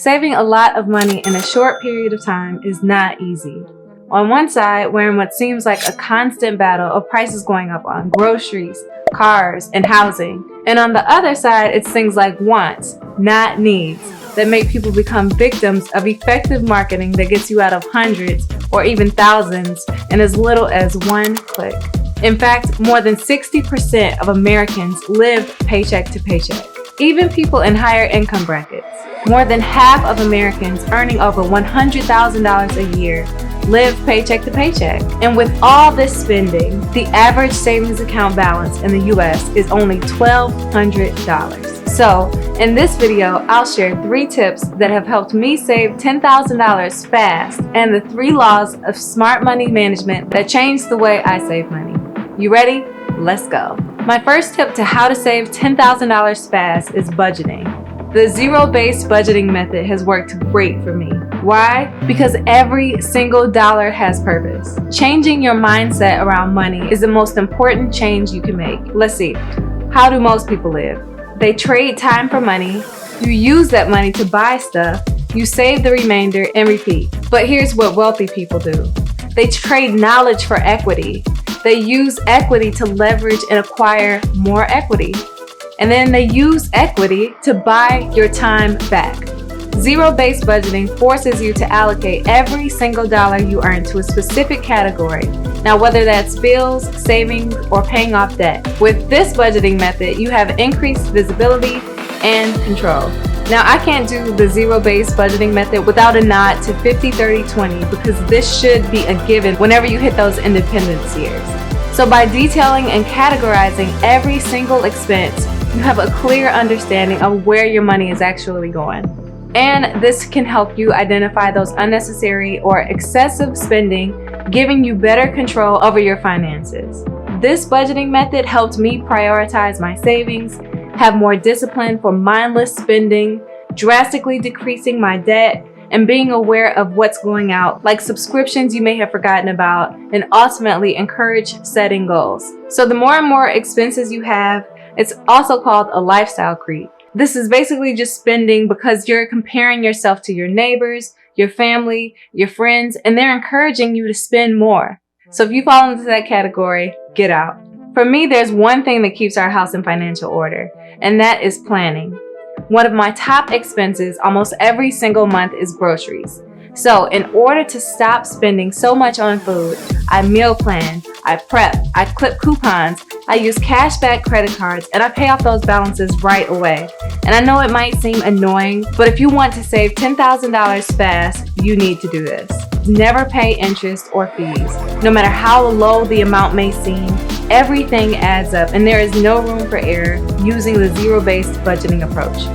Saving a lot of money in a short period of time is not easy. On one side, we're in what seems like a constant battle of prices going up on groceries, cars, and housing. And on the other side, it's things like wants, not needs, that make people become victims of effective marketing that gets you out of hundreds or even thousands in as little as one click. In fact, more than 60% of Americans live paycheck to paycheck, even people in higher income brackets. More than half of Americans earning over $100,000 a year live paycheck to paycheck. And with all this spending, the average savings account balance in the US is only $1,200. So, in this video, I'll share 3 tips that have helped me save $10,000 fast and the 3 laws of smart money management that changed the way I save money. You ready? Let's go. My first tip to how to save $10,000 fast is budgeting. The zero-based budgeting method has worked great for me. Why? Because every single dollar has purpose. Changing your mindset around money is the most important change you can make. Let's see. How do most people live? They trade time for money. You use that money to buy stuff. You save the remainder and repeat. But here's what wealthy people do. They trade knowledge for equity. They use equity to leverage and acquire more equity. And then they use equity to buy your time back. Zero-based budgeting forces you to allocate every single dollar you earn to a specific category. Now, whether that's bills, savings, or paying off debt. With this budgeting method, you have increased visibility and control. Now, I can't do the zero-based budgeting method without a nod to 50-30-20 because this should be a given whenever you hit those independence years. So by detailing and categorizing every single expense, you have a clear understanding of where your money is actually going. And this can help you identify those unnecessary or excessive spending, giving you better control over your finances. This budgeting method helped me prioritize my savings, have more discipline for mindless spending, drastically decreasing my debt, and being aware of what's going out, like subscriptions you may have forgotten about, and ultimately encourage setting goals. So the more and more expenses you have, it's also called a lifestyle creep. This is basically just spending because you're comparing yourself to your neighbors, your family, your friends, and they're encouraging you to spend more. So if you fall into that category, get out. For me, there's one thing that keeps our house in financial order, and that is planning. One of my top expenses almost every single month is groceries. So in order to stop spending so much on food, I meal plan, I prep, I clip coupons, I use cashback credit cards, and I pay off those balances right away. And I know it might seem annoying, but if you want to save $10,000 fast, you need to do this. Never pay interest or fees. No matter how low the amount may seem, everything adds up, and there is no room for error using the zero-based budgeting approach.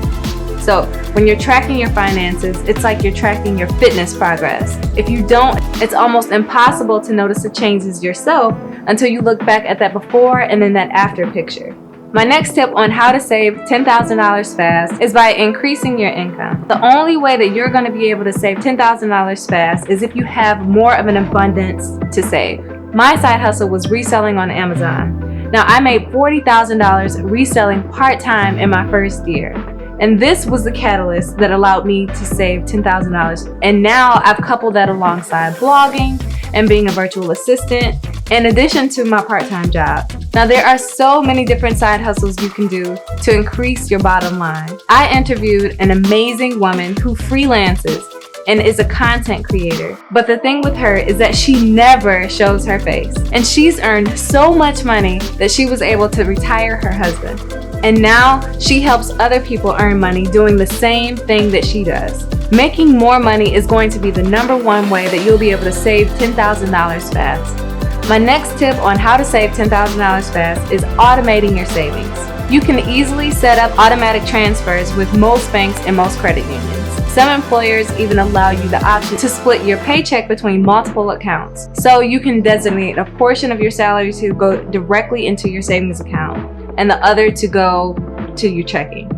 So when you're tracking your finances, it's like you're tracking your fitness progress. If you don't, it's almost impossible to notice the changes yourself until you look back at that before and then that after picture. My next tip on how to save $10,000 fast is by increasing your income. The only way that you're going to be able to save $10,000 fast is if you have more of an abundance to save. My side hustle was reselling on Amazon. Now, I made $40,000 reselling part-time in my first year. And this was the catalyst that allowed me to save $10,000. And now I've coupled that alongside blogging and being a virtual assistant, in addition to my part-time job. Now, there are so many different side hustles you can do to increase your bottom line. I interviewed an amazing woman who freelances and is a content creator. But the thing with her is that she never shows her face. And she's earned so much money that she was able to retire her husband. And now she helps other people earn money doing the same thing that she does. Making more money is going to be the #1 way that you'll be able to save $10,000 fast. My next tip on how to save $10,000 fast is automating your savings. You can easily set up automatic transfers with most banks and most credit unions. Some employers even allow you the option to split your paycheck between multiple accounts. So you can designate a portion of your salary to go directly into your savings account and the other to go to your checking.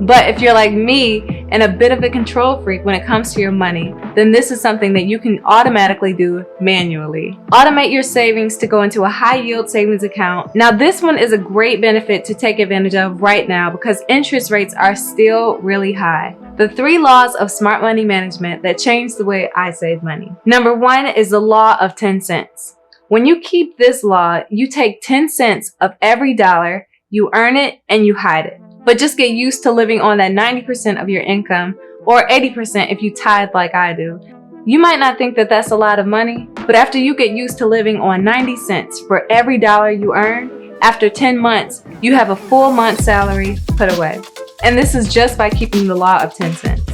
But if you're like me and a bit of a control freak when it comes to your money, then this is something that you can automatically do manually. Automate your savings to go into a high yield savings account. Now this one is a great benefit to take advantage of right now because interest rates are still really high. The 3 laws of smart money management that change the way I save money. Number 1 is the law of 10 cents. When you keep this law, you take 10 cents of every dollar, you earn it, and you hide it. But just get used to living on that 90% of your income, or 80% if you tithe like I do. You might not think that that's a lot of money, but after you get used to living on 90 cents for every dollar you earn, after 10 months, you have a full month's salary put away. And this is just by keeping the law of 10 cents.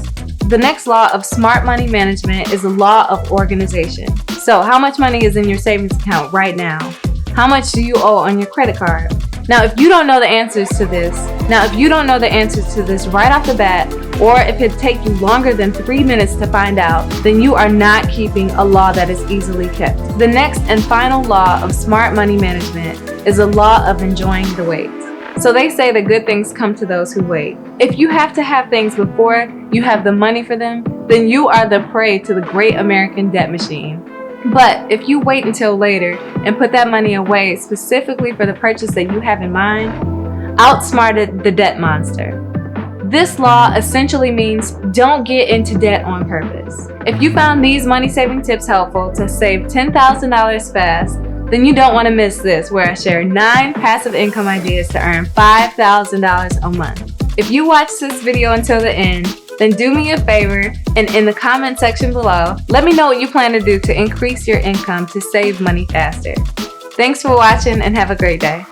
The next law of smart money management is the law of organization. So how much money is in your savings account right now? How much do you owe on your credit card? Now, if you don't know the answers to this right off the bat, or if it takes you longer than 3 minutes to find out, then you are not keeping a law that is easily kept. The next and final law of smart money management is the law of enjoying the wait. So they say that good things come to those who wait. If you have to have things before you have the money for them, then you are the prey to the great American debt machine. But if you wait until later and put that money away specifically for the purchase that you have in mind, outsmarted the debt monster. This law essentially means don't get into debt on purpose. If you found these money saving tips helpful to save $10,000 fast, then you don't want to miss this, where I share 9 passive income ideas to earn $5,000 a month. If you watched this video until the end, then do me a favor and in the comment section below, let me know what you plan to do to increase your income to save money faster. Thanks for watching and have a great day.